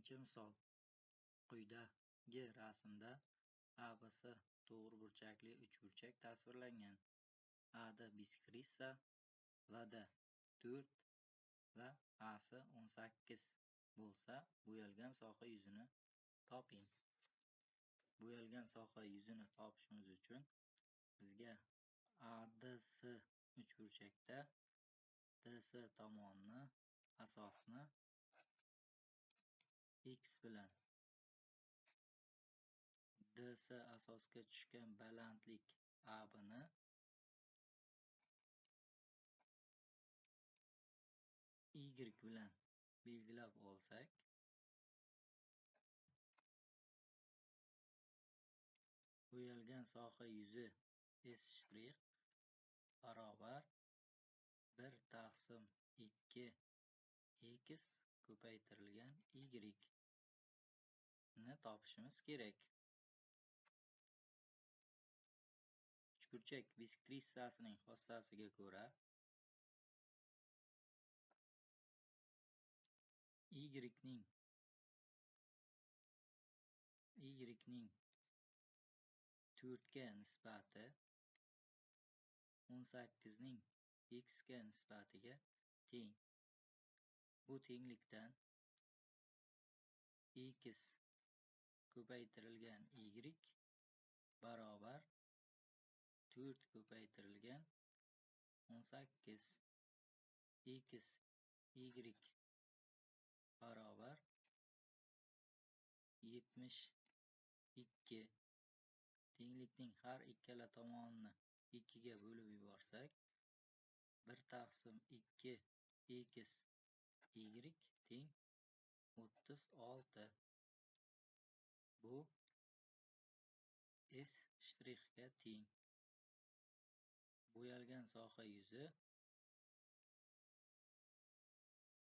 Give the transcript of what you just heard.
Birinchi misol. Quyidagi rasmda ABS to'g'riburchakli uchburchak tasvirlangan. A'da biskrissa, V'da 4 va A'si 18 bo'lsa, bo'yalgan soha yuzini toping. Bo'yalgan soha yuzini topishimiz uchun bizga ADS uchburchakda DS tomoni asosni X bilan, DS asosga tushgan balandlik ABni Y bilan belgilab olsak, bo'yalgan soha yuzi S' barobar 1/2 X ko'paytirilgan Y ni topishimiz kerak. Uchburchak biskrissasining xossasiga ko'ra Y ning 4 ga nisbati 18 ning X ga nisbatiga teng. Bu tenglikdan X ko'paytirilgan Y barobar 4 ko'paytirilgan 18. X Y barobar 72. Tenglikning har ikkala tomonini 2 ga bo'lib yuborsak, 1/2 X Y teng 36. Bu S' ga teng. Bo'yalgan soha yuzi